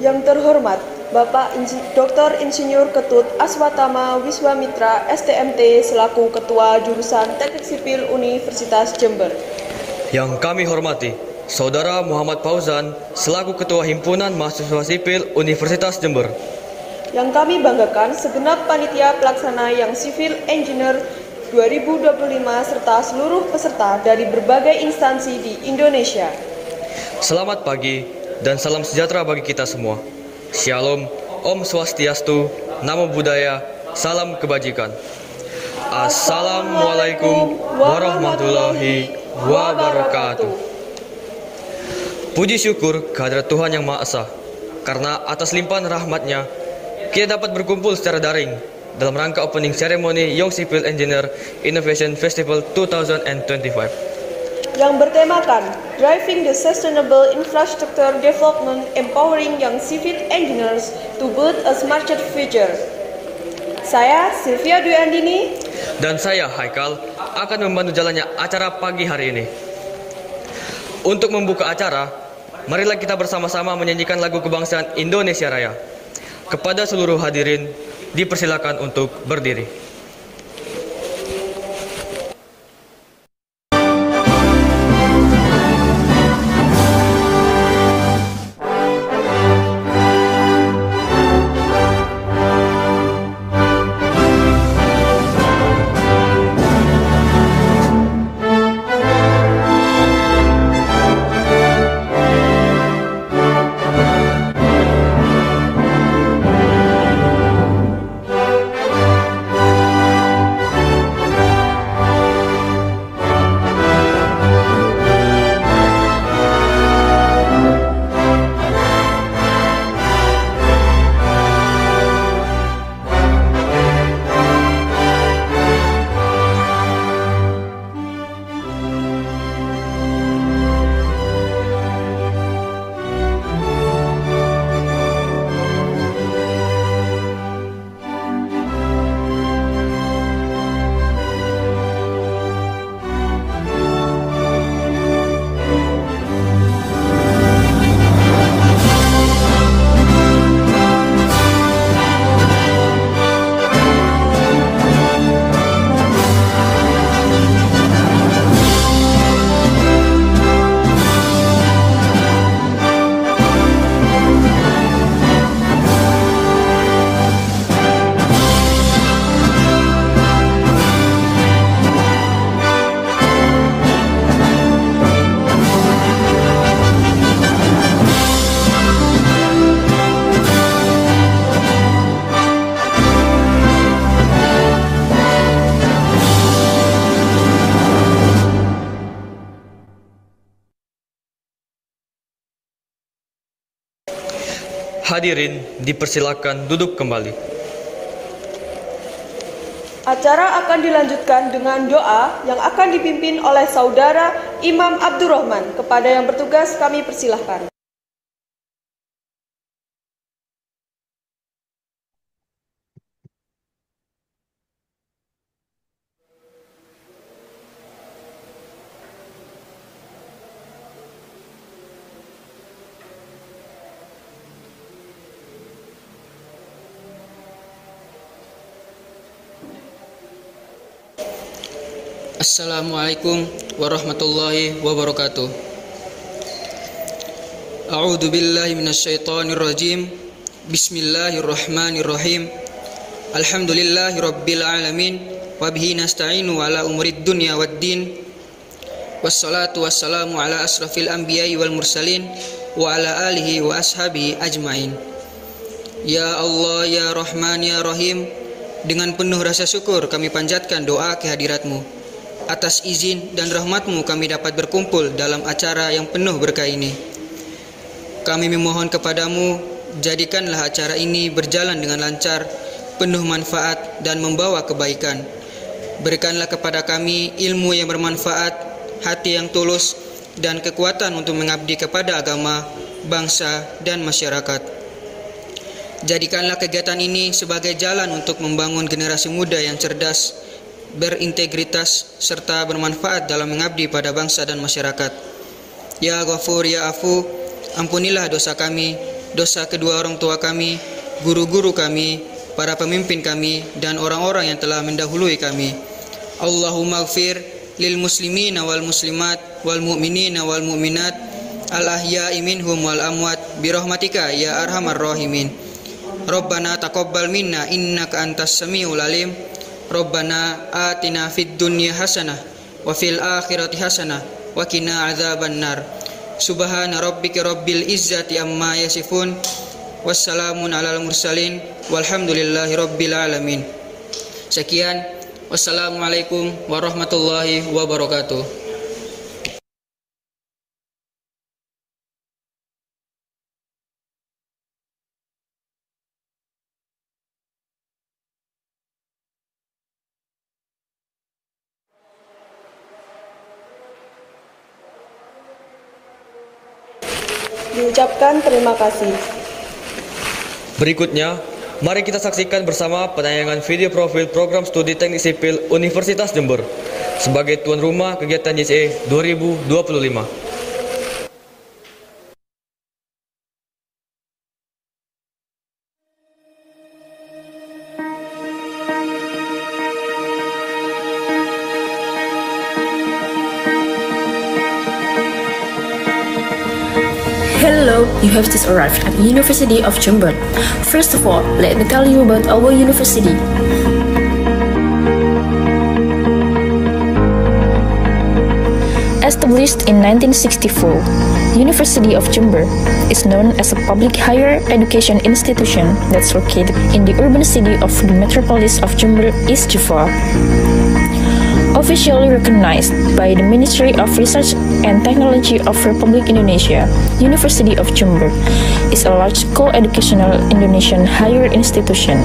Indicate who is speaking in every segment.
Speaker 1: Yang terhormat Bapak Dr. Insinyur Ketut Aswatama Wiswamitra STMT selaku Ketua Jurusan Teknik Sipil Universitas Jember.
Speaker 2: Yang kami hormati Saudara Muhammad Fauzan selaku Ketua Himpunan Mahasiswa Sipil Universitas Jember.
Speaker 1: Yang kami banggakan segenap panitia pelaksana yang Civil Engineer 2025 serta seluruh peserta dari berbagai instansi di Indonesia.
Speaker 2: Selamat pagi dan salam sejahtera bagi kita semua. Shalom, Om Swastiastu, Namo Buddhaya, salam kebajikan. Assalamualaikum warahmatullahi wabarakatuh. Puji syukur kehadirat Tuhan Yang Maha Esa, karena atas limpahan rahmat-Nya, kita dapat berkumpul secara daring dalam rangka opening ceremony Young Civil Engineer Innovation Festival 2025.
Speaker 1: Yang bertemakan Driving the Sustainable Infrastructure Development Empowering Young Civil Engineers to Build a Smarter Future. Saya Sylvia Dwi Andini
Speaker 2: dan saya Haikal akan membantu jalannya acara pagi hari ini. Untuk membuka acara, marilah kita bersama-sama menyanyikan lagu kebangsaan Indonesia Raya. Kepada seluruh hadirin, dipersilakan untuk berdiri. Hadirin dipersilakan duduk kembali.
Speaker 1: Acara akan dilanjutkan dengan doa yang akan dipimpin oleh Saudara Imam Abdurrahman. Kepada yang bertugas kami persilahkan.
Speaker 3: Assalamualaikum warahmatullahi wabarakatuh. A'udzu billahi minasyaitonir rajim. Bismillahirrahmanirrahim. Alhamdulillahi rabbil alamin wa bihi nasta'inu ala umurid dunya waddin. Wassalatu wassalamu ala asrafil anbiya'i wal mursalin wa ala alihi wa ashabihi ajmain. Ya Allah, ya Rahman, ya Rahim, dengan penuh rasa syukur kami panjatkan doa kehadirat-Mu. Atas izin dan rahmat-Mu kami dapat berkumpul dalam acara yang penuh berkah ini. Kami memohon kepadamu, jadikanlah acara ini berjalan dengan lancar, penuh manfaat dan membawa kebaikan. Berikanlah kepada kami ilmu yang bermanfaat, hati yang tulus, dan kekuatan untuk mengabdi kepada agama, bangsa, dan masyarakat. Jadikanlah kegiatan ini sebagai jalan untuk membangun generasi muda yang cerdas, berintegritas, serta bermanfaat dalam mengabdi pada bangsa dan masyarakat. Ya Ghafur, ya Afu, ampunilah dosa kami, dosa kedua orang tua kami, guru-guru kami, para pemimpin kami, dan orang-orang yang telah mendahului kami. Allahumma gfir lil muslimina wal muslimat wal mu'minina wal mu'minat al ahya'i minhum wal amwat birahmatika ya arhamar rahimin. Rabbana taqabbal minna innaka antas samiul alim. Rabbana atina fid dunya hasanah wa fil akhirati hasanah wa qina adzaban nar. Subhana rabbika rabbil izzati amma yasifun. Wassalamun alal mursalin walhamdulillahi rabbil alamin. Sekian, wassalamualaikum warahmatullahi wabarakatuh.
Speaker 1: Diucapkan terima kasih.
Speaker 2: Berikutnya, mari kita saksikan bersama penayangan video profil program studi teknik sipil Universitas Jember sebagai tuan rumah kegiatan JCE 2025.
Speaker 4: Hello, you have just arrived at the University of Jember. First of all, let me tell you about our university. Established in 1964, University of Jember is known as a public higher education institution that's located in the urban city of the metropolis of Jember, East Java. Officially recognized by the Ministry of Research and Technology of Republic Indonesia, University of Jember is a large co-educational Indonesian higher institution.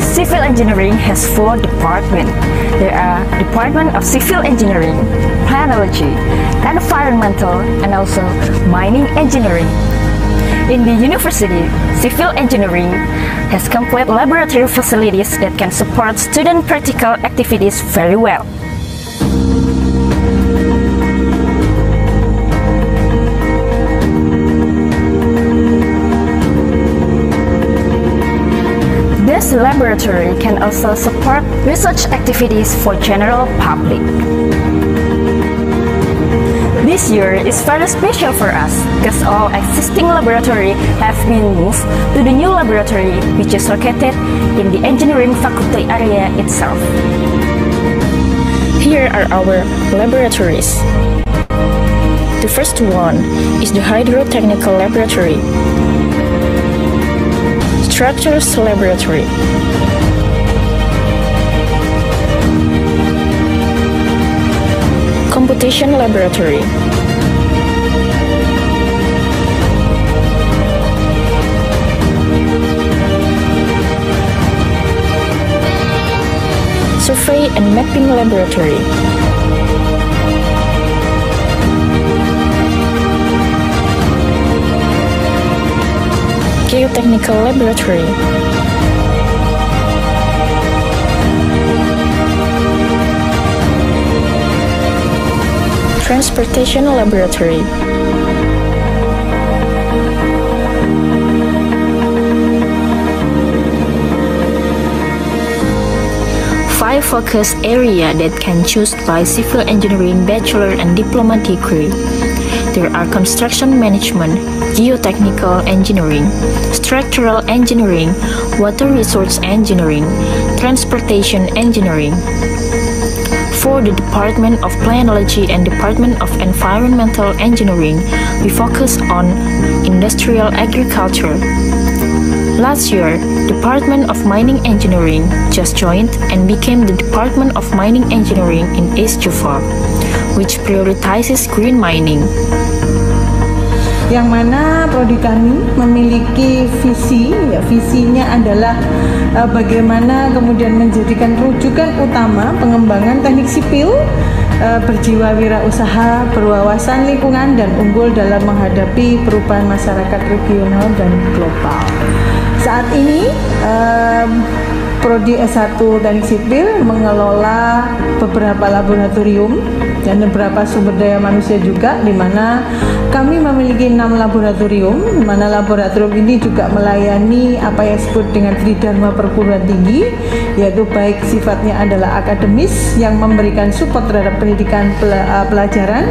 Speaker 4: Civil engineering has 4 departments. There are Department of Civil Engineering, Planology, Environmental, and also Mining Engineering. In the university, civil engineering has complete laboratory facilities that can support student practical activities very well. This laboratory can also support research activities for general public. This year is very special for us because all existing laboratory have been moved to the new laboratory which is located in the engineering faculty area itself. Here are our laboratories. The first one is the Hydrotechnical Laboratory. Structures Laboratory. Computation Laboratory. Survey and Mapping Laboratory. Geotechnical Laboratory. Transportation Laboratory. Five focus area that can choose by civil engineering bachelor and diploma degree. There are construction management, geotechnical engineering, structural engineering, water resource engineering, transportation engineering. For the Department of Planology and Department of Environmental Engineering, we focus on industrial agriculture. Last year, Department of Mining Engineering just joined and became the Department of Mining Engineering in East Java, which prioritizes green mining.
Speaker 5: Yang mana prodi kami memiliki visinya adalah bagaimana kemudian menjadikan rujukan utama pengembangan teknik sipil berjiwa wirausaha, berwawasan lingkungan dan unggul dalam menghadapi perubahan masyarakat regional dan global. Saat ini Prodi S1 Teknik Sipil mengelola beberapa laboratorium dan beberapa sumber daya manusia juga, di mana kami memiliki 6 laboratorium, di mana laboratorium ini juga melayani apa yang disebut dengan tridharma perguruan tinggi, yaitu baik sifatnya adalah akademis yang memberikan support terhadap pendidikan pelajaran,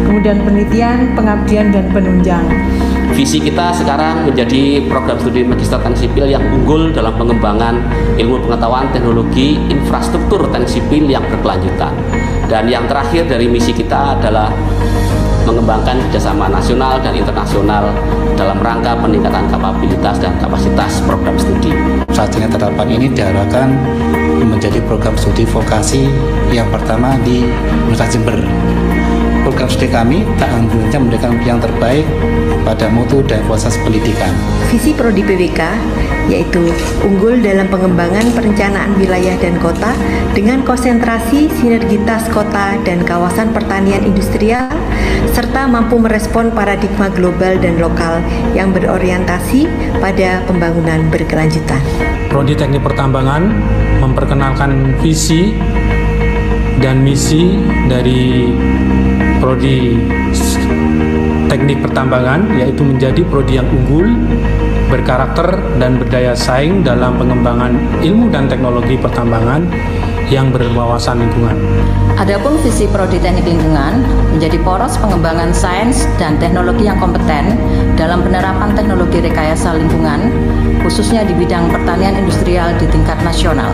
Speaker 5: kemudian penelitian, pengabdian, dan penunjang.
Speaker 6: Visi kita sekarang menjadi program studi Magister Teknik Sipil yang unggul dalam pengembangan ilmu pengetahuan, teknologi, infrastruktur teknik sipil yang berkelanjutan. Dan yang terakhir dari misi kita adalah mengembangkan kerjasama nasional dan internasional dalam rangka peningkatan kapabilitas dan kapasitas program studi.
Speaker 7: Saat ini tetapan ini diharapkan menjadi program studi vokasi yang pertama di Universitas Jember. Program studi kami tak hanya memberikan yang terbaik pada mutu dan kualitas pendidikan.
Speaker 8: Visi Prodi PWK yaitu unggul dalam pengembangan perencanaan wilayah dan kota dengan konsentrasi sinergitas kota dan kawasan pertanian industrial, serta mampu merespon paradigma global dan lokal yang berorientasi pada pembangunan berkelanjutan.
Speaker 9: Prodi Teknik Pertambangan memperkenalkan visi dan misi dari Prodi Teknik Pertambangan, yaitu menjadi prodi yang unggul, berkarakter dan berdaya saing dalam pengembangan ilmu dan teknologi pertambangan yang berwawasan lingkungan.
Speaker 10: Adapun visi Prodi Teknik Lingkungan menjadi poros pengembangan sains dan teknologi yang kompeten dalam penerapan teknologi rekayasa lingkungan, khususnya di bidang pertanian industrial di tingkat nasional.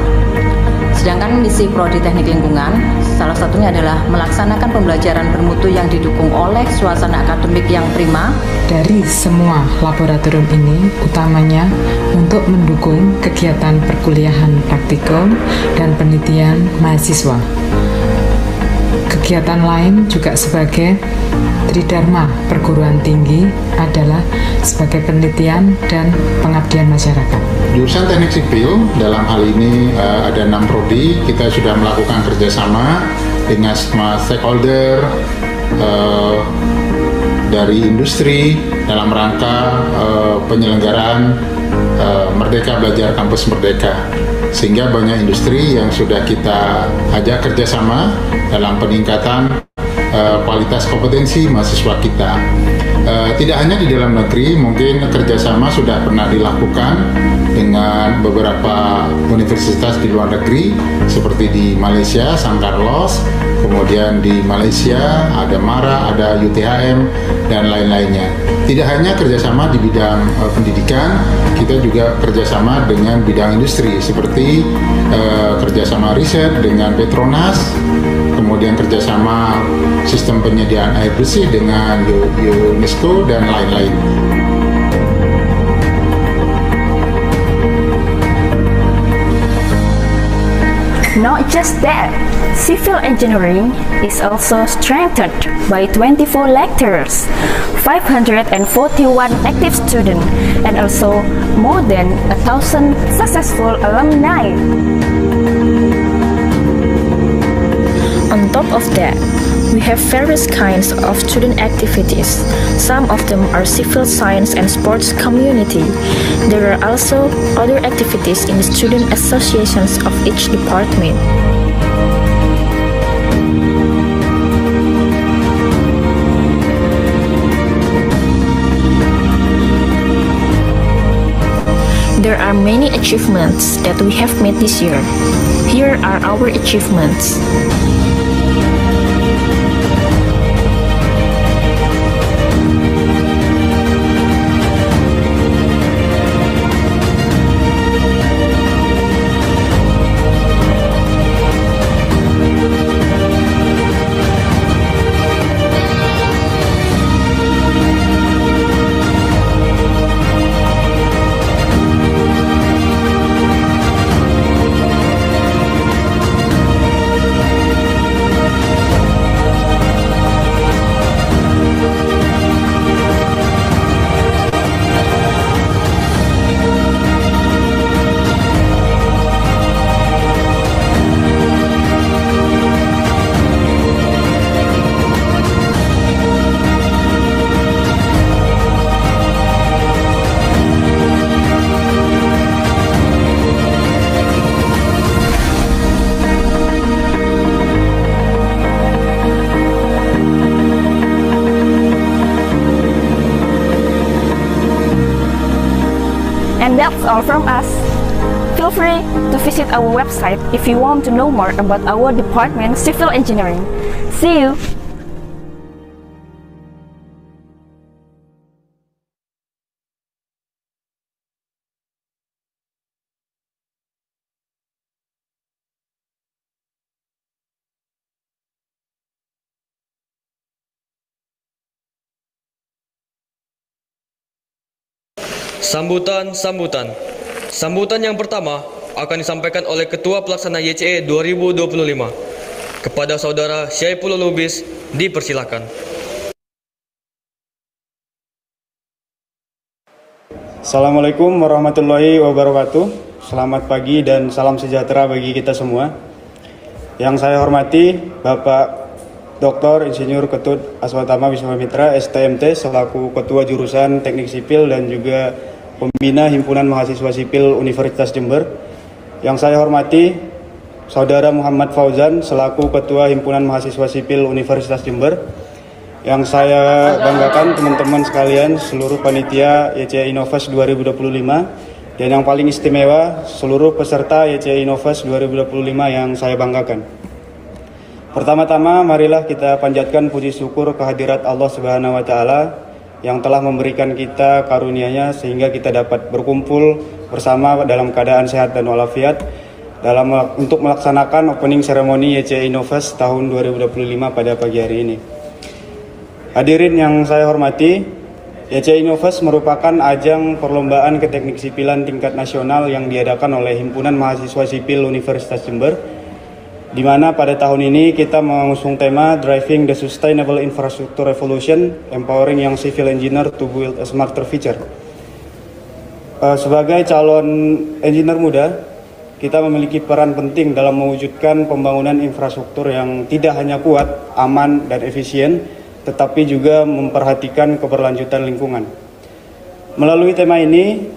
Speaker 10: Sedangkan misi Prodi Teknik Lingkungan salah satunya adalah melaksanakan pembelajaran bermutu yang didukung oleh suasana akademik yang prima.
Speaker 11: Dari semua laboratorium ini utamanya untuk mendukung kegiatan perkuliahan praktikum dan penelitian mahasiswa. Kegiatan lain juga sebagai tridharma perguruan tinggi adalah sebagai penelitian dan pengabdian masyarakat.
Speaker 12: Jurusan Teknik Sipil dalam hal ini ada 6 prodi. Kita sudah melakukan kerjasama dengan semua stakeholder dari industri dalam rangka penyelenggaraan Merdeka Belajar Kampus Merdeka, sehingga banyak industri yang sudah kita ajak kerjasama dalam peningkatan kualitas kompetensi mahasiswa kita. Tidak hanya di dalam negeri, mungkin kerjasama sudah pernah dilakukan dengan beberapa universitas di luar negeri, seperti di Malaysia, San Carlos, kemudian di Malaysia ada MARA, ada UTHM, dan lain-lainnya. Tidak hanya kerjasama di bidang pendidikan, kita juga kerjasama dengan bidang industri, seperti kerjasama riset dengan Petronas, kemudian kerjasama sistem penyediaan air bersih dengan UNESCO dan lain-lain.
Speaker 4: Not just that, civil engineering is also strengthened by 24 lecturers, 541 active students, and also more than 1,000 successful alumni.
Speaker 13: On top of that, we have various kinds of student activities. Some of them are civil science and sports community. There are also other activities in the student associations of each department. There are many achievements that we have made this year. Here are our achievements.
Speaker 4: And that's all from us. Feel free to visit our website if you want to know more about our department, Civil Engineering. See you!
Speaker 2: Sambutan yang pertama akan disampaikan oleh Ketua Pelaksana YCE 2025. Kepada Saudara Syaifullah Lubis, dipersilakan.
Speaker 14: Assalamualaikum warahmatullahi wabarakatuh. Selamat pagi dan salam sejahtera bagi kita semua. Yang saya hormati Bapak Dr. Insinyur Ketut Aswatama Wiswamitra STMT selaku Ketua Jurusan Teknik Sipil dan juga Pembina Himpunan Mahasiswa Sipil Universitas Jember. Yang saya hormati Saudara Muhammad Fauzan selaku Ketua Himpunan Mahasiswa Sipil Universitas Jember. Yang saya banggakan teman-teman sekalian seluruh panitia YCE Innovest 2025 dan yang paling istimewa seluruh peserta YCE Innovest 2025 yang saya banggakan. Pertama-tama marilah kita panjatkan puji syukur kehadirat Allah Subhanahu wa taala yang telah memberikan kita karunia-Nya sehingga kita dapat berkumpul bersama dalam keadaan sehat dan walafiat untuk melaksanakan opening ceremony YCE Innovest tahun 2025 pada pagi hari ini. Hadirin yang saya hormati, YCE Innovest merupakan ajang perlombaan keteknik sipilan tingkat nasional yang diadakan oleh Himpunan Mahasiswa Sipil Universitas Jember, di mana pada tahun ini kita mengusung tema Driving the Sustainable Infrastructure Revolution, Empowering Young Civil Engineer to Build a Smarter Future. Sebagai calon engineer muda, kita memiliki peran penting dalam mewujudkan pembangunan infrastruktur yang tidak hanya kuat, aman, dan efisien, tetapi juga memperhatikan keberlanjutan lingkungan. Melalui tema ini,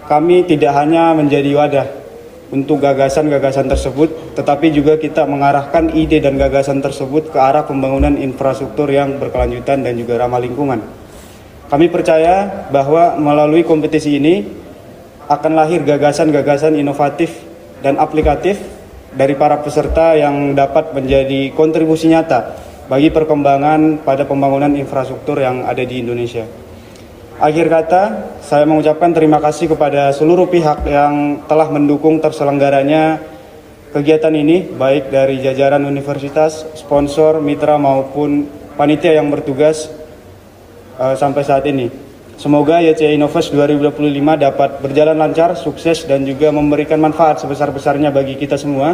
Speaker 14: kami tidak hanya menjadi wadah untuk gagasan-gagasan tersebut, tetapi juga kita mengarahkan ide dan gagasan tersebut ke arah pembangunan infrastruktur yang berkelanjutan dan juga ramah lingkungan. Kami percaya bahwa melalui kompetisi ini akan lahir gagasan-gagasan inovatif dan aplikatif dari para peserta yang dapat menjadi kontribusi nyata bagi perkembangan pada pembangunan infrastruktur yang ada di Indonesia. Akhir kata, saya mengucapkan terima kasih kepada seluruh pihak yang telah mendukung terselenggaranya kegiatan ini, baik dari jajaran universitas, sponsor, mitra maupun panitia yang bertugas sampai saat ini. Semoga YCI Innovest 2025 dapat berjalan lancar, sukses, dan juga memberikan manfaat sebesar-besarnya bagi kita semua.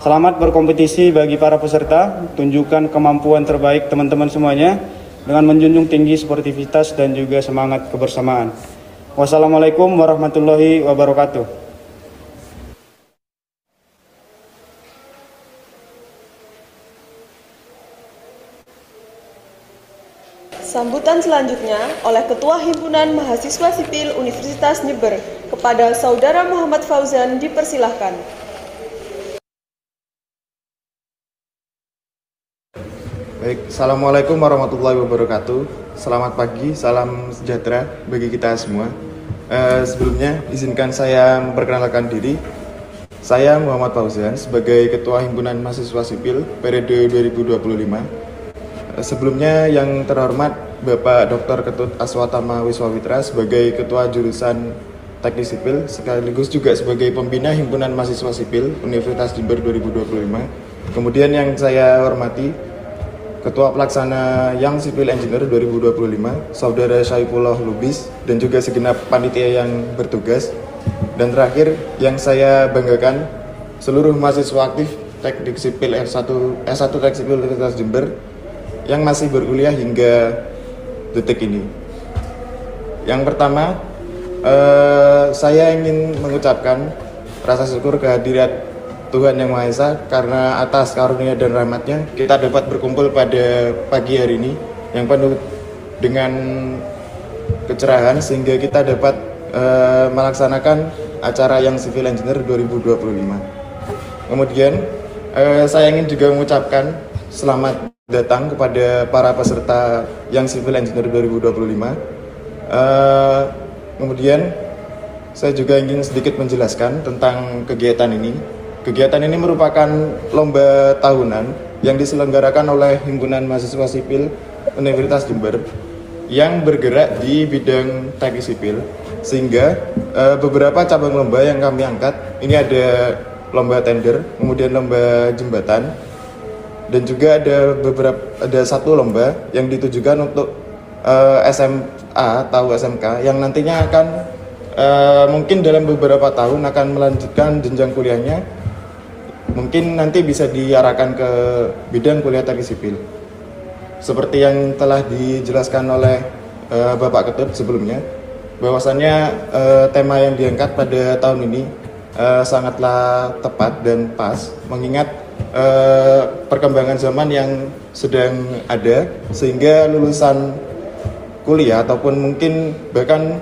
Speaker 14: Selamat berkompetisi bagi para peserta, tunjukkan kemampuan terbaik teman-teman semuanya dengan menjunjung tinggi sportivitas dan juga semangat kebersamaan. Wassalamualaikum warahmatullahi wabarakatuh.
Speaker 1: Sambutan selanjutnya oleh Ketua Himpunan Mahasiswa Sipil Universitas Jember kepada Saudara Muhammad Fauzan dipersilahkan.
Speaker 15: Baik, Assalamualaikum warahmatullahi wabarakatuh. Selamat pagi, salam sejahtera bagi kita semua. Sebelumnya, izinkan saya memperkenalkan diri. Saya Muhammad Fauzan sebagai Ketua Himpunan Mahasiswa Sipil periode 2025. Sebelumnya yang terhormat Bapak Dr. Ketut Aswatama Wiswamitra sebagai Ketua Jurusan Teknik Sipil sekaligus juga sebagai Pembina Himpunan Mahasiswa Sipil Universitas Jember 2025. Kemudian yang saya hormati Ketua Pelaksana Young Civil Engineer 2025 Saudara Syaifullah Lubis dan juga segenap panitia yang bertugas. Dan terakhir yang saya banggakan seluruh mahasiswa aktif Teknik Sipil S1 Teknik Sipil Universitas Jember yang masih berkuliah hingga detik ini. Yang pertama, saya ingin mengucapkan rasa syukur kehadirat Tuhan Yang Maha Esa karena atas karunia dan rahmatnya kita dapat berkumpul pada pagi hari ini yang penuh dengan kecerahan sehingga kita dapat melaksanakan acara Young Civil Engineer 2025. Kemudian saya ingin juga mengucapkan selamat datang kepada para peserta Young Civil Engineer 2025. Kemudian saya juga ingin sedikit menjelaskan tentang kegiatan ini. Kegiatan ini merupakan lomba tahunan yang diselenggarakan oleh Himpunan Mahasiswa Sipil Universitas Jember yang bergerak di bidang teknik sipil, sehingga beberapa cabang lomba yang kami angkat ini ada lomba tender, kemudian lomba jembatan, dan juga ada satu lomba yang ditujukan untuk SMA atau SMK yang nantinya akan mungkin dalam beberapa tahun akan melanjutkan jenjang kuliahnya, mungkin nanti bisa diarahkan ke bidang kuliah teknik sipil. Seperti yang telah dijelaskan oleh Bapak Ketut sebelumnya, bahwasannya tema yang diangkat pada tahun ini sangatlah tepat dan pas, mengingat perkembangan zaman yang sedang ada, sehingga lulusan kuliah ataupun mungkin bahkan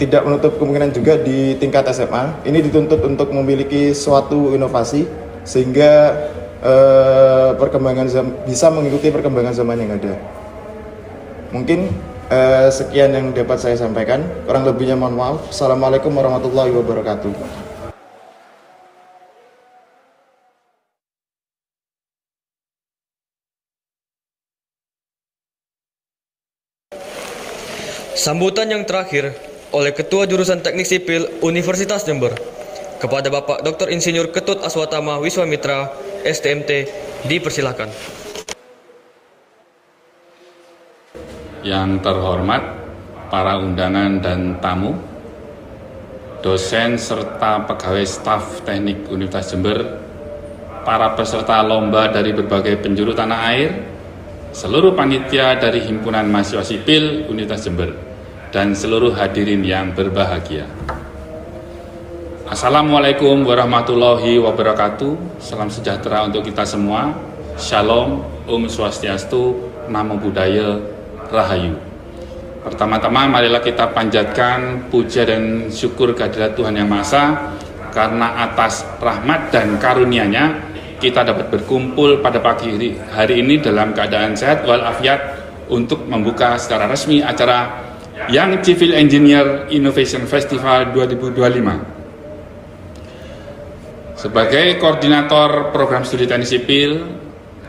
Speaker 15: tidak menutup kemungkinan juga di tingkat SMA ini dituntut untuk memiliki suatu inovasi sehingga bisa mengikuti perkembangan zaman yang ada. Mungkin sekian yang dapat saya sampaikan, kurang lebihnya mohon maaf. Assalamualaikum warahmatullahi wabarakatuh.
Speaker 2: Sambutan yang terakhir oleh Ketua Jurusan Teknik Sipil Universitas Jember kepada Bapak Dr. Insinyur Ketut Aswatama Wiswamitra, STMT, dipersilakan.
Speaker 16: Yang terhormat para undangan dan tamu, dosen serta pegawai staf teknik Universitas Jember, para peserta lomba dari berbagai penjuru tanah air, seluruh panitia dari Himpunan Mahasiswa Sipil Universitas Jember, dan seluruh hadirin yang berbahagia. Assalamualaikum warahmatullahi wabarakatuh. Salam sejahtera untuk kita semua. Shalom, Om Swastiastu, Namo Buddhaya, Rahayu. Pertama-tama marilah kita panjatkan puja dan syukur kehadirat Tuhan Yang Maha Esa, karena atas rahmat dan karunia-Nya kita dapat berkumpul pada pagi hari ini dalam keadaan sehat walafiat untuk membuka secara resmi acara Young Civil Engineer Innovation Festival 2025. Sebagai koordinator program studi teknik sipil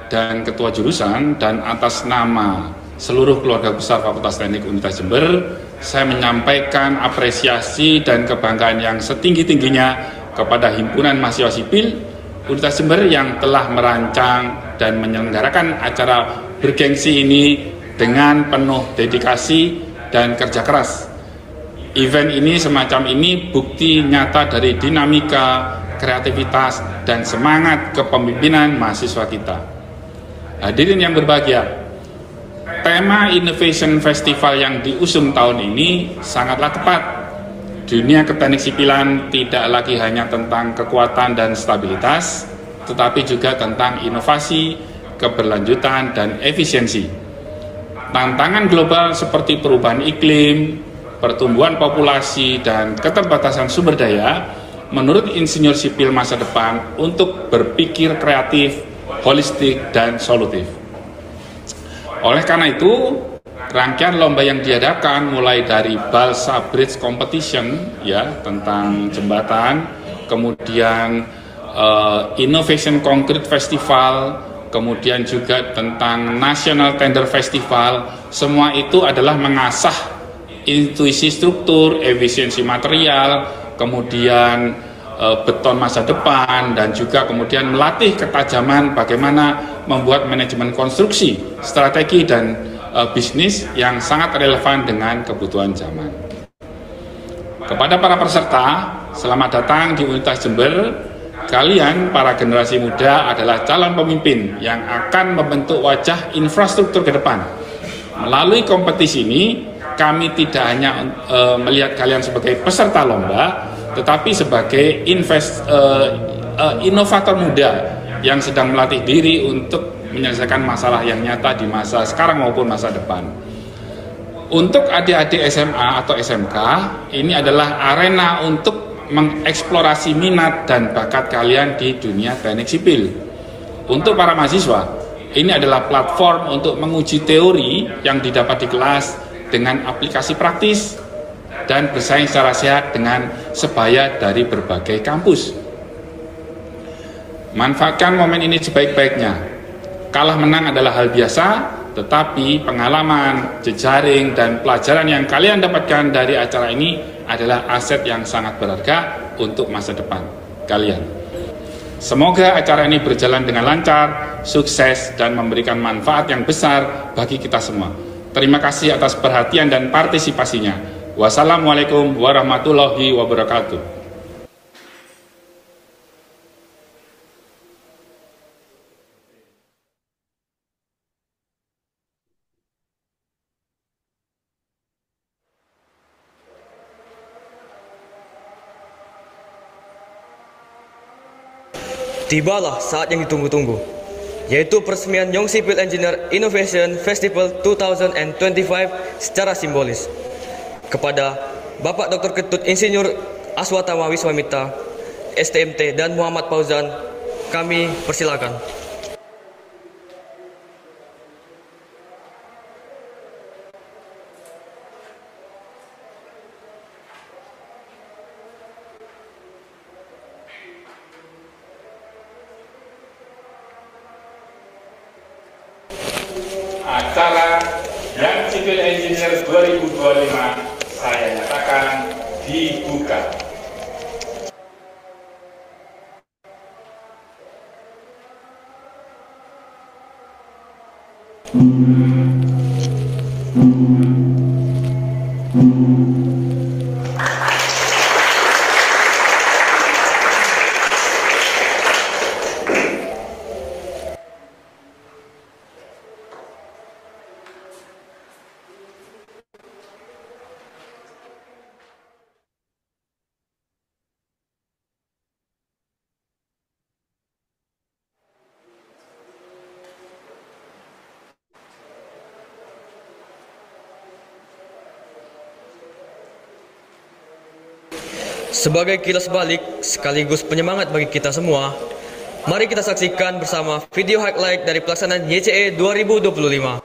Speaker 16: dan ketua jurusan, dan atas nama seluruh keluarga besar Fakultas Teknik Universitas Jember, saya menyampaikan apresiasi dan kebanggaan yang setinggi-tingginya kepada Himpunan Mahasiswa Sipil Universitas Jember yang telah merancang dan menyelenggarakan acara bergengsi ini dengan penuh dedikasi dan kerja keras. Event ini semacam ini bukti nyata dari dinamika, kreativitas, dan semangat kepemimpinan mahasiswa kita. Hadirin yang berbahagia, tema Innovation Festival yang diusung tahun ini sangatlah tepat. Dunia keteknik sipilan tidak lagi hanya tentang kekuatan dan stabilitas, tetapi juga tentang inovasi, keberlanjutan, dan efisiensi. Tantangan global seperti perubahan iklim, pertumbuhan populasi, dan keterbatasan sumber daya menurut insinyur sipil masa depan untuk berpikir kreatif, holistik, dan solutif. Oleh karena itu, rangkaian lomba yang diadakan mulai dari Balsa Bridge Competition ya tentang jembatan, kemudian Innovation Concrete Festival, kemudian juga tentang National Tender Festival, semua itu adalah mengasah intuisi struktur, efisiensi material, kemudian beton masa depan, dan juga kemudian melatih ketajaman bagaimana membuat manajemen konstruksi, strategi, dan bisnis yang sangat relevan dengan kebutuhan zaman. Kepada para peserta, selamat datang di Universitas Jember. Kalian, para generasi muda, adalah calon pemimpin yang akan membentuk wajah infrastruktur ke depan. Melalui kompetisi ini, kami tidak hanya melihat kalian sebagai peserta lomba, tetapi sebagai inovator muda yang sedang melatih diri untuk menyelesaikan masalah yang nyata di masa sekarang maupun masa depan. Untuk adik-adik SMA atau SMK, ini adalah arena untuk mengeksplorasi minat dan bakat kalian di dunia teknik sipil. Untuk para mahasiswa, ini adalah platform untuk menguji teori yang didapat di kelas dengan aplikasi praktis dan bersaing secara sehat dengan sebaya dari berbagai kampus. Manfaatkan momen ini sebaik-baiknya. Kalah menang adalah hal biasa, tetapi pengalaman, jejaring, dan pelajaran yang kalian dapatkan dari acara ini adalah aset yang sangat berharga untuk masa depan kalian. Semoga acara ini berjalan dengan lancar, sukses, dan memberikan manfaat yang besar bagi kita semua. Terima kasih atas perhatian dan partisipasinya. Wassalamualaikum warahmatullahi wabarakatuh.
Speaker 2: Tibalah saat yang ditunggu-tunggu, yaitu peresmian Young Civil Engineer Innovation Festival 2025 secara simbolis. Kepada Bapak Dr. Ketut Insinyur Aswatama Wiswamitra, STMT, dan Muhammad Fauzan, kami persilakan.
Speaker 16: Acara Young Civil Engineer 2025 saya nyatakan dibuka.
Speaker 2: Sebagai kilas balik sekaligus penyemangat bagi kita semua, mari kita saksikan bersama video highlight dari pelaksanaan YCE 2025.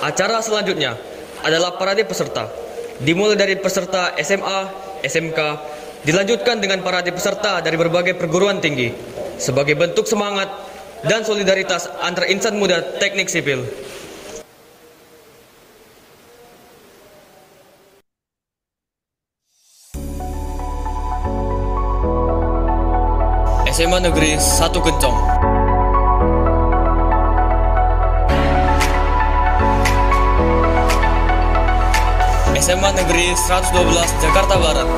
Speaker 2: Acara selanjutnya adalah parade peserta. Dimulai dari peserta SMA, SMK, dilanjutkan dengan parade peserta dari berbagai perguruan tinggi sebagai bentuk semangat dan solidaritas antar insan muda teknik sipil. SMA Negeri 1 Kencong. SMA Negeri 112 Jakarta Barat.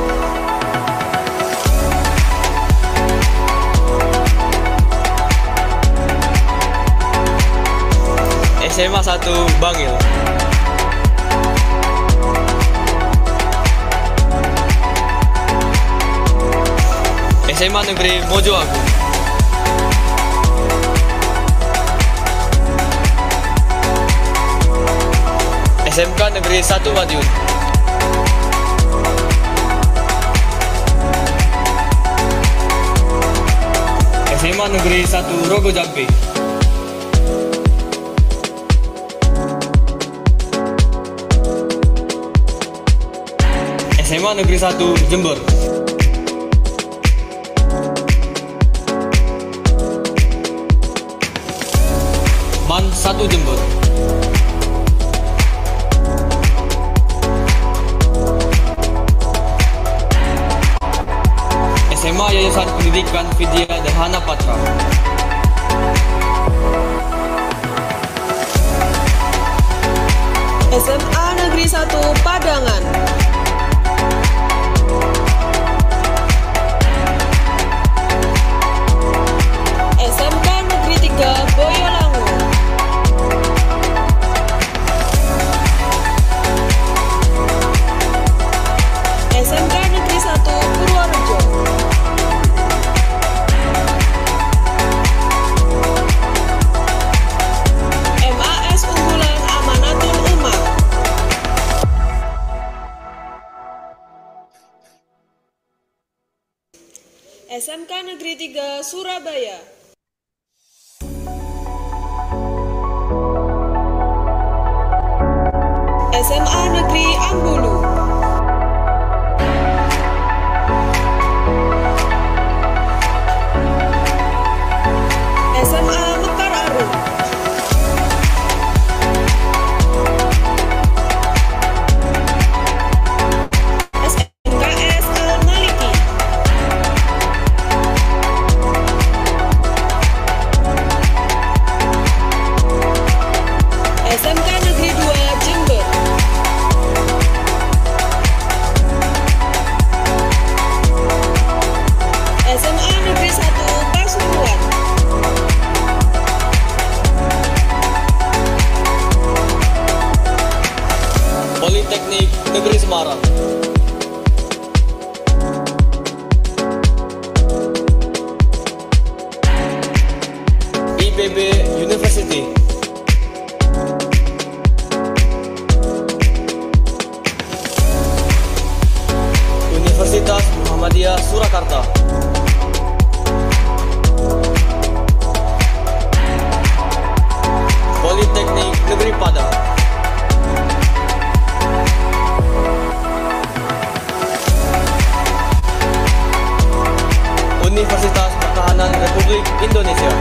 Speaker 2: SMA 1 Bangil. SMA Negeri Mojoagung. SMK Negeri 1 Madiun. SMA Negeri 1 Rogo Jampi. SMA Negeri 1 Jember. MAN 1 Jember. SMA Yayasan Pendidikan Vidya Dharma Patra.
Speaker 1: SMA Negeri 1 Padangan. SMK Negeri 3 Boyolangu. SMK Negeri 1 Purworejo. MAS Unggulan Amanatul Ummah. SMK Negeri 3 Surabaya. SMA Negeri Ambulu. SMA Mekar Arum. SMKS Al Maliki. SMK Negeri 2 Jember. SMA Negeri 1 Pasuruan.
Speaker 2: Politeknik Negeri Semarang. IPB University. Universitas Muhammadiyah Surakarta. Politeknik Negeri Padang. Universitas Pertahanan Republik Indonesia.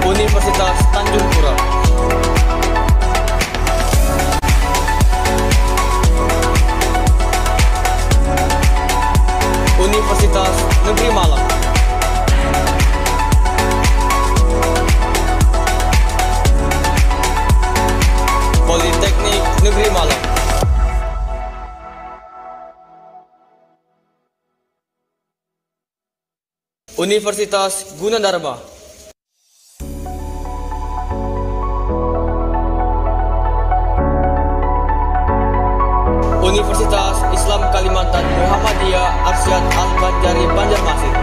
Speaker 2: Universitas Tanjung Pura. Universitas Negeri Malang. Politeknik Negeri Malang. Universitas Gunadarma. Universitas Islam Kalimantan Muhammadiyah Arsyad Al-Banjari Banjarmasin.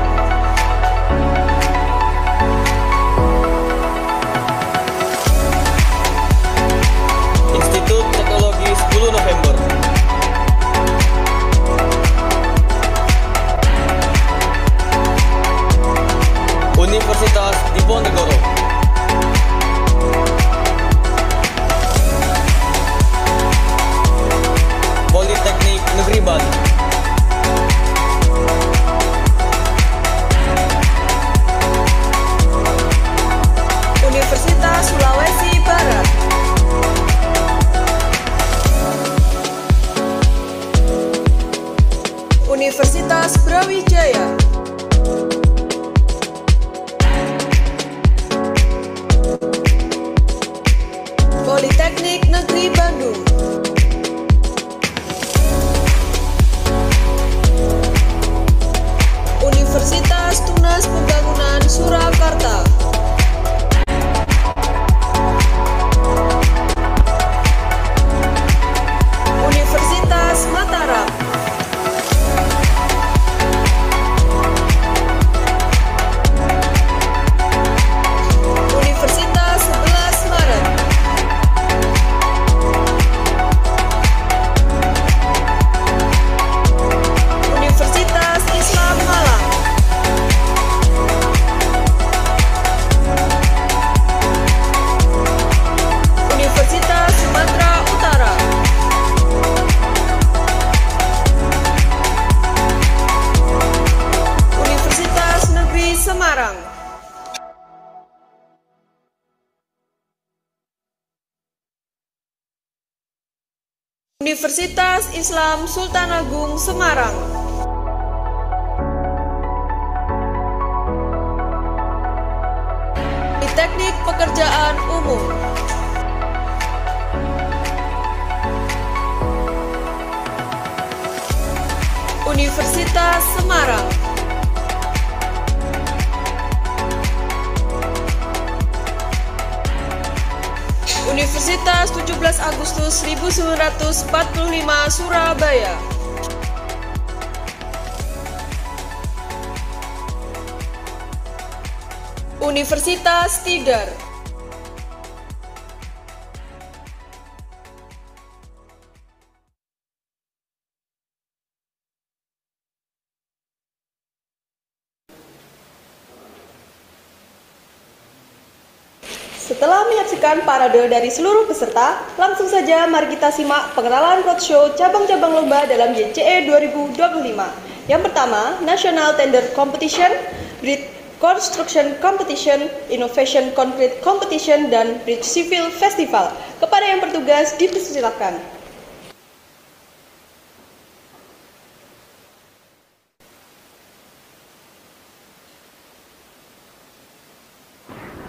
Speaker 2: Institut Teknologi 10 November. Universitas Diponegoro. Politeknik Negeri Bali.
Speaker 1: Universitas Sulawesi Barat. Universitas Brawijaya. Politeknik Negeri Bandung. Universitas Tunas Pembangunan Surakarta. Universitas Mataram. Universitas 11 Maret. Universitas Islam Malang. Universitas Sumatera Utara. Universitas Negeri Semarang. Universitas Islam Sultan Agung Semarang. Teknik Pekerjaan Umum. Universitas Semarang. Universitas 17 Agustus 1945 Surabaya. Universitas Tidar. Setelah menyaksikan parade dari seluruh peserta, langsung saja mari kita simak pengenalan roadshow cabang-cabang lomba dalam JCE 2025. Yang pertama, National Tender Competition, Bridge Construction Competition, Innovation Concrete Competition, dan Bridge Civil Festival. Kepada yang bertugas, dipersilakan.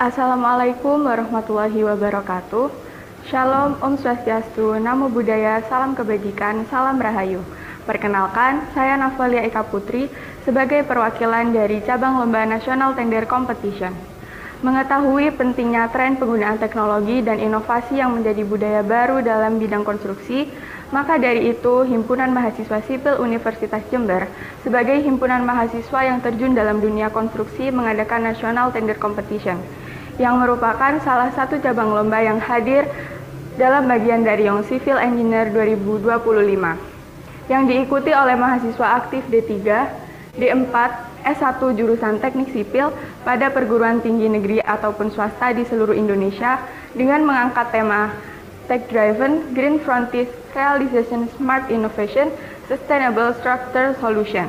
Speaker 17: Assalamualaikum warahmatullahi wabarakatuh. Shalom, Om Swastiastu, Namo Buddhaya, Salam Kebajikan, Salam Rahayu. Perkenalkan, saya Navalia Eka Putri sebagai perwakilan dari cabang lomba National Tender Competition. Mengetahui pentingnya tren penggunaan teknologi dan inovasi yang menjadi budaya baru dalam bidang konstruksi, maka dari itu Himpunan Mahasiswa Sipil Universitas Jember sebagai himpunan mahasiswa yang terjun dalam dunia konstruksi mengadakan National Tender Competition, yang merupakan salah satu cabang lomba yang hadir dalam bagian dari Young Civil Engineer 2025, yang diikuti oleh mahasiswa aktif D3, D4, S1 jurusan Teknik Sipil pada perguruan tinggi negeri ataupun swasta di seluruh Indonesia dengan mengangkat tema Tech Driven Green Frontier Realization Smart Innovation Sustainable Structure Solution.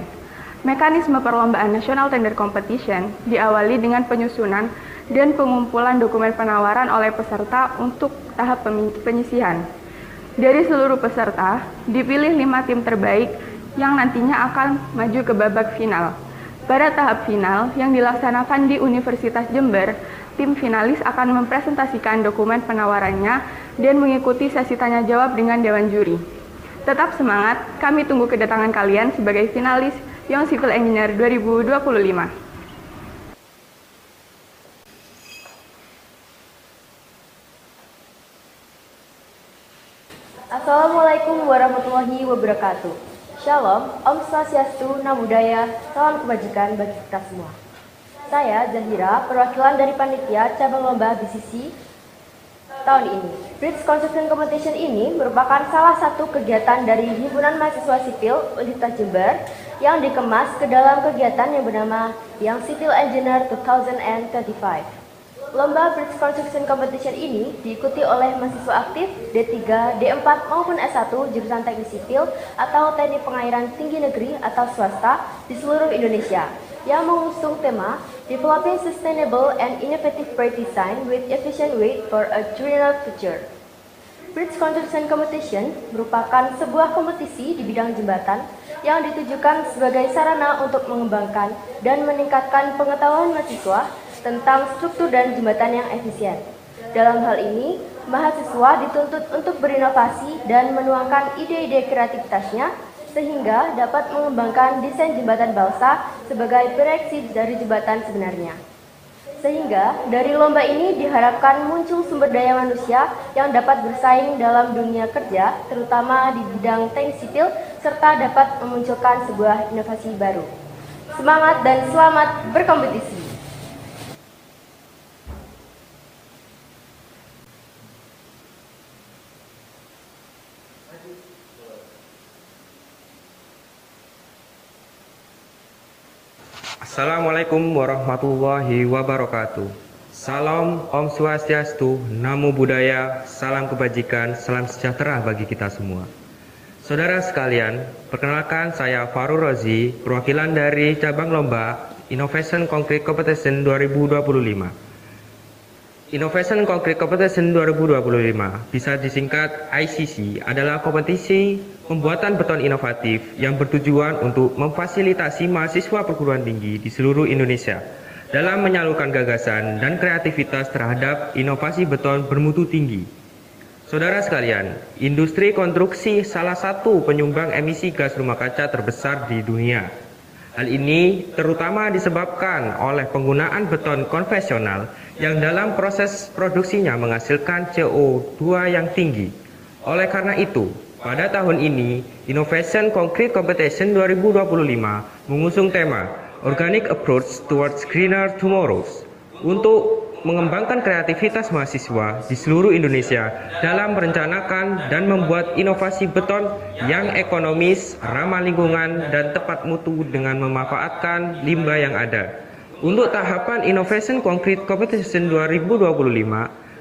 Speaker 17: Mekanisme perlombaan National Tender Competition diawali dengan penyusunan dan pengumpulan dokumen penawaran oleh peserta untuk tahap penyisihan. Dari seluruh peserta, dipilih 5 tim terbaik yang nantinya akan maju ke babak final. Pada tahap final yang dilaksanakan di Universitas Jember, tim finalis akan mempresentasikan dokumen penawarannya dan mengikuti sesi tanya jawab dengan Dewan Juri. Tetap semangat, kami tunggu kedatangan kalian sebagai finalis Young Civil Engineer 2025.
Speaker 18: Assalamualaikum warahmatullahi wabarakatuh. Shalom, Om Swastiastu, Namo Buddhaya, salam kebajikan bagi kita semua. Saya Zahira, perwakilan dari panitia cabang lomba BCC tahun ini. Bridge Construction Competition ini merupakan salah satu kegiatan dari Himpunan Mahasiswa Sipil Universitas Jember yang dikemas ke dalam kegiatan yang bernama Young Civil Engineer 2025. Lomba Bridge Construction Competition ini diikuti oleh mahasiswa aktif D3, D4 maupun S1 jurusan Teknik Sipil atau Teknik Pengairan Tinggi Negeri atau swasta di seluruh Indonesia yang mengusung tema Developing Sustainable and Innovative Bridge Design with Efficient Weight for a Greener Future. Bridge Construction Competition merupakan sebuah kompetisi di bidang jembatan yang ditujukan sebagai sarana untuk mengembangkan dan meningkatkan pengetahuan mahasiswa tentang struktur dan jembatan yang efisien. Dalam hal ini, mahasiswa dituntut untuk berinovasi dan menuangkan ide-ide kreativitasnya sehingga dapat mengembangkan desain jembatan balsa sebagai proyeksi dari jembatan sebenarnya. Sehingga dari lomba ini diharapkan muncul sumber daya manusia yang dapat bersaing dalam dunia kerja, terutama di bidang teknik sipil, serta dapat memunculkan sebuah inovasi baru. Semangat dan selamat berkompetisi!
Speaker 19: Assalamualaikum warahmatullahi wabarakatuh. Salam Om Swastiastu, Namo Buddhaya, salam kebajikan, salam sejahtera bagi kita semua. Saudara sekalian, perkenalkan saya Farul Rozi, perwakilan dari cabang lomba Innovation Concrete Competition 2025. Innovation Concrete Competition 2025, bisa disingkat ICC, adalah kompetisi pembuatan beton inovatif yang bertujuan untuk memfasilitasi mahasiswa perguruan tinggi di seluruh Indonesia dalam menyalurkan gagasan dan kreativitas terhadap inovasi beton bermutu tinggi. Saudara sekalian, industri konstruksi salah satu penyumbang emisi gas rumah kaca terbesar di dunia. Hal ini terutama disebabkan oleh penggunaan beton konvensional yang dalam proses produksinya menghasilkan CO2 yang tinggi. Oleh karena itu, pada tahun ini, Innovation Concrete Competition 2025 mengusung tema Organic Approach Towards Greener Tomorrows untuk mengembangkan kreativitas mahasiswa di seluruh Indonesia dalam merencanakan dan membuat inovasi beton yang ekonomis, ramah lingkungan, dan tepat mutu dengan memanfaatkan limbah yang ada. Untuk tahapan Innovation Concrete Competition 2025,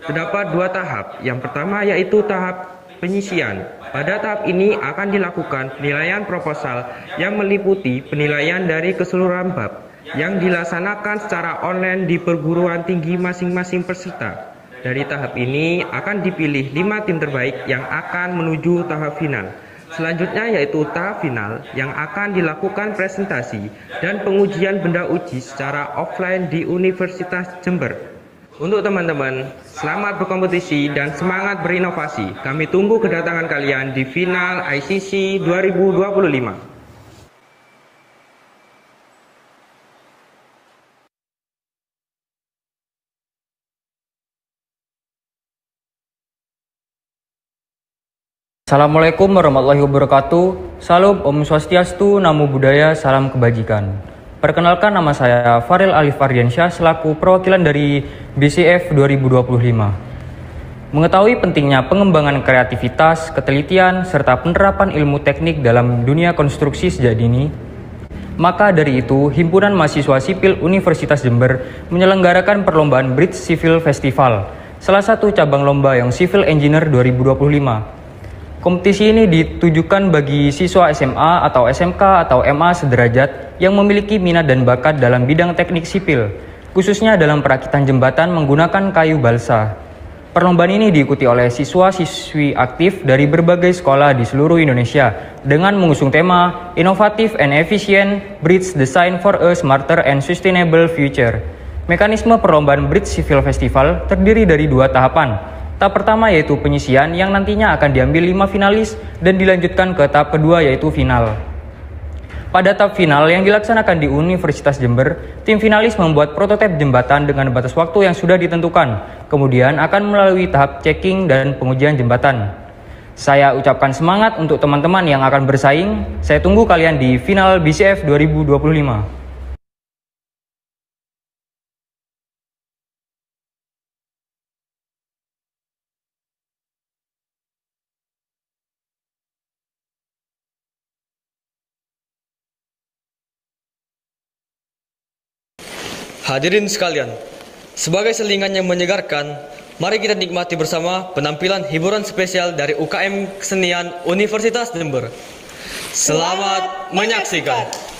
Speaker 19: terdapat dua tahap. Yang pertama yaitu tahap penyisian. Pada tahap ini akan dilakukan penilaian proposal yang meliputi penilaian dari keseluruhan bab yang dilaksanakan secara online di perguruan tinggi masing-masing peserta. Dari tahap ini akan dipilih 5 tim terbaik yang akan menuju tahap final. Selanjutnya yaitu tahap final yang akan dilakukan presentasi dan pengujian benda uji secara offline di Universitas Jember. Untuk teman-teman, selamat berkompetisi dan semangat berinovasi. Kami tunggu kedatangan kalian di final ICC 2025.
Speaker 20: Assalamualaikum warahmatullahi wabarakatuh. Salam Om Swastiastu, Namo Buddhaya, salam kebajikan. Perkenalkan, nama saya Faril Alif Ardiansyah selaku perwakilan dari BCF 2025. Mengetahui pentingnya pengembangan kreativitas, ketelitian, serta penerapan ilmu teknik dalam dunia konstruksi sejak dini, maka dari itu Himpunan Mahasiswa Sipil Universitas Jember menyelenggarakan perlombaan Bridge Civil Festival, salah satu cabang lomba yang Civil Engineer 2025. Kompetisi ini ditujukan bagi siswa SMA atau SMK atau MA sederajat yang memiliki minat dan bakat dalam bidang teknik sipil, khususnya dalam perakitan jembatan menggunakan kayu balsa. Perlombaan ini diikuti oleh siswa-siswi aktif dari berbagai sekolah di seluruh Indonesia dengan mengusung tema Innovative and Efficient Bridge Design for a Smarter and Sustainable Future. Mekanisme perlombaan Bridge Civil Festival terdiri dari 2 tahapan. Tahap pertama yaitu penyisian yang nantinya akan diambil 5 finalis dan dilanjutkan ke tahap kedua yaitu final. Pada tahap final yang dilaksanakan di Universitas Jember, tim finalis membuat prototipe jembatan dengan batas waktu yang sudah ditentukan, kemudian akan melalui tahap checking dan pengujian jembatan. Saya ucapkan semangat untuk teman-teman yang akan bersaing. Saya tunggu kalian di final BCF 2025.
Speaker 2: Hadirin sekalian, sebagai selingan yang menyegarkan, mari kita nikmati bersama penampilan hiburan spesial dari UKM Kesenian Universitas Jember. Selamat menyaksikan.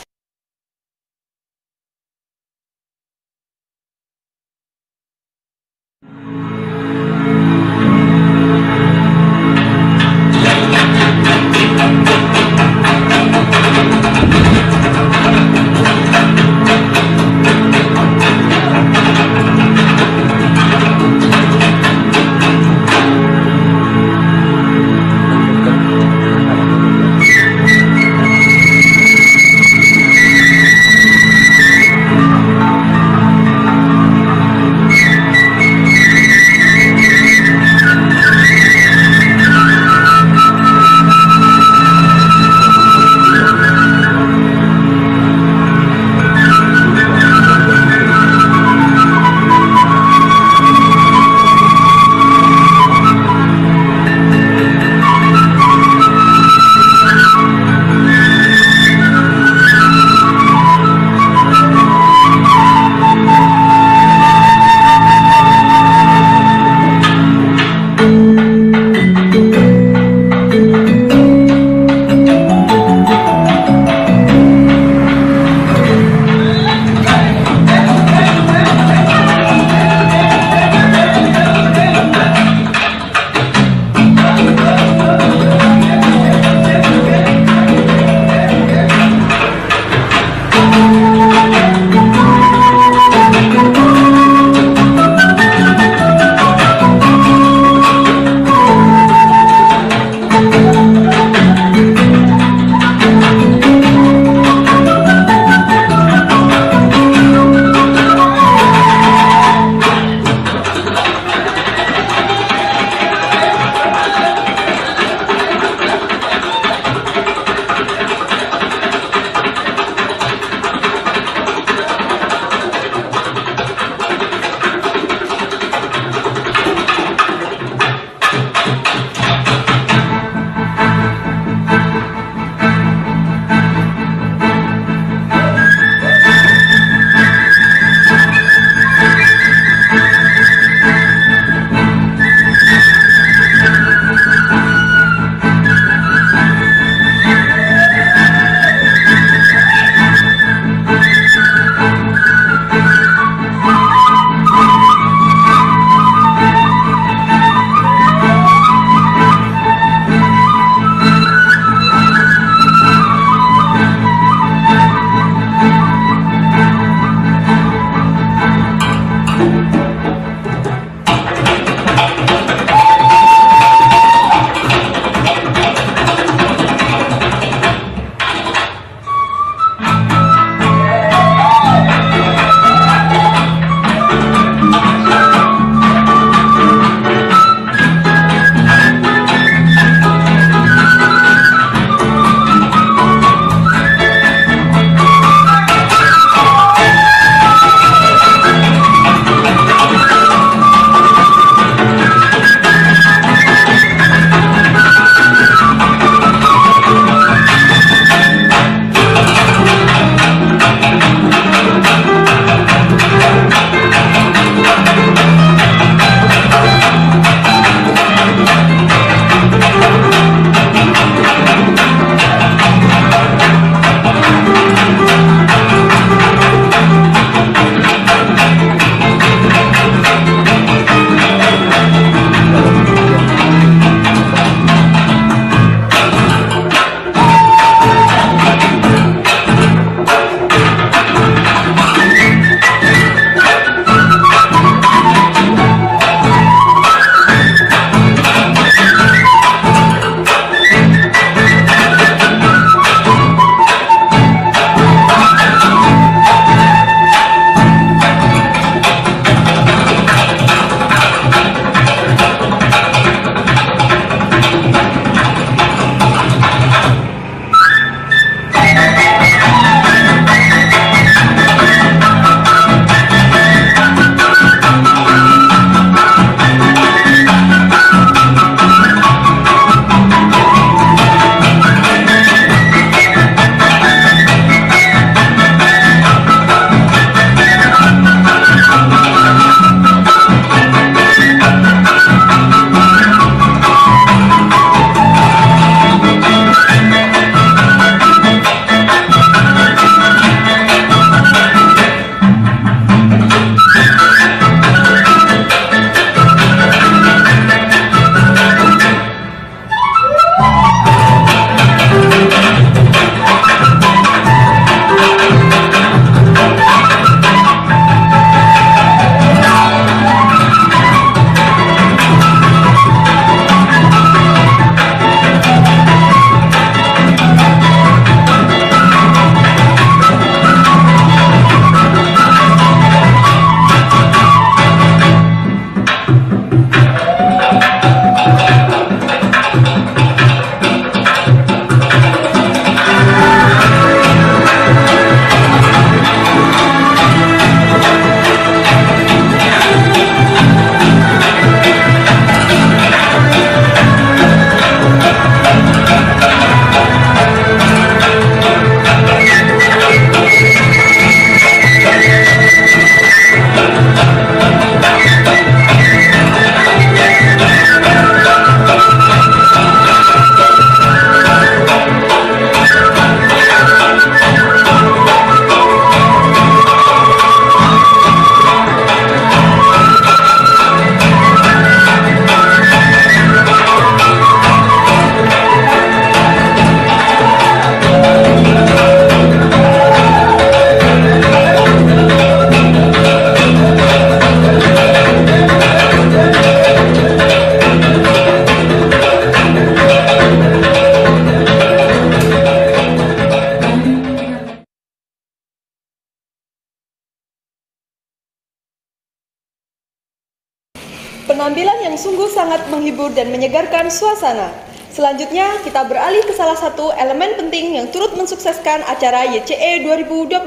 Speaker 1: Penampilan yang sungguh sangat menghibur dan menyegarkan suasana. Selanjutnya, kita beralih ke salah satu elemen penting yang turut mensukseskan acara YCE 2025.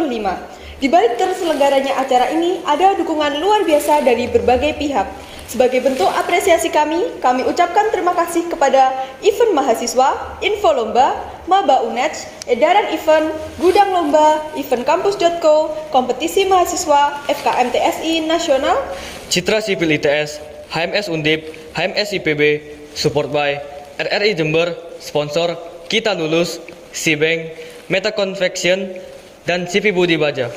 Speaker 1: Di balik terselenggaranya acara ini, ada dukungan luar biasa dari berbagai pihak. Sebagai bentuk apresiasi kami ucapkan terima kasih kepada event mahasiswa, info lomba, Maba UNED, edaran event, gudang lomba, eventkampus.co, kompetisi mahasiswa, FKM TSI Nasional,
Speaker 2: Citra Sipil ITS, HMS Undip, HMS IPB, support by RRI Jember, sponsor Kita Lulus, Cbank, Meta Confection, dan CV Budi Baja,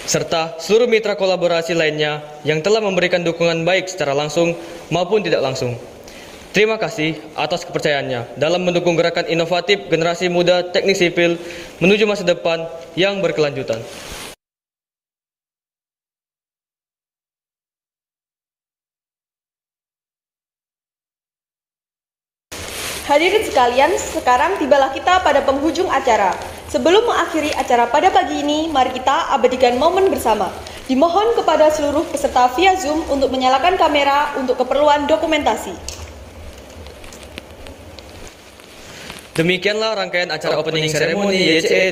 Speaker 2: serta seluruh mitra kolaborasi lainnya yang telah memberikan dukungan baik secara langsung maupun tidak langsung. Terima kasih atas kepercayaannya dalam mendukung gerakan inovatif generasi muda teknik sipil menuju masa depan yang berkelanjutan.
Speaker 1: Hadirin sekalian, sekarang tibalah kita pada penghujung acara. Sebelum mengakhiri acara pada pagi ini, mari kita abadikan momen bersama. Dimohon kepada seluruh peserta via Zoom untuk menyalakan kamera untuk keperluan dokumentasi.
Speaker 2: Demikianlah rangkaian acara opening ceremony YCE.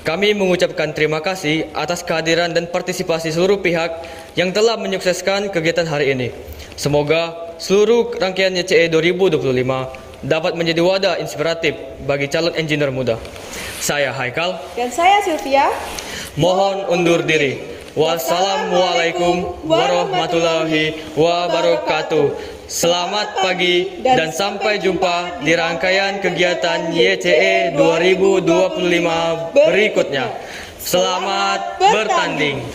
Speaker 2: Kami mengucapkan terima kasih atas kehadiran dan partisipasi seluruh pihak yang telah menyukseskan kegiatan hari ini. Semoga seluruh rangkaian YCE 2025 dapat menjadi wadah inspiratif bagi calon engineer muda. Saya Haikal
Speaker 1: dan saya Sylvia.
Speaker 2: Mohon undur diri. Wassalamualaikum warahmatullahi wabarakatuh. Selamat pagi dan sampai jumpa di rangkaian kegiatan YCE 2025 berikutnya. Selamat bertanding.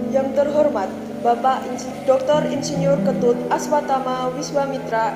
Speaker 1: Yang terhormat, Bapak Dr. Insinyur Ketut Aswatama Wiswamitra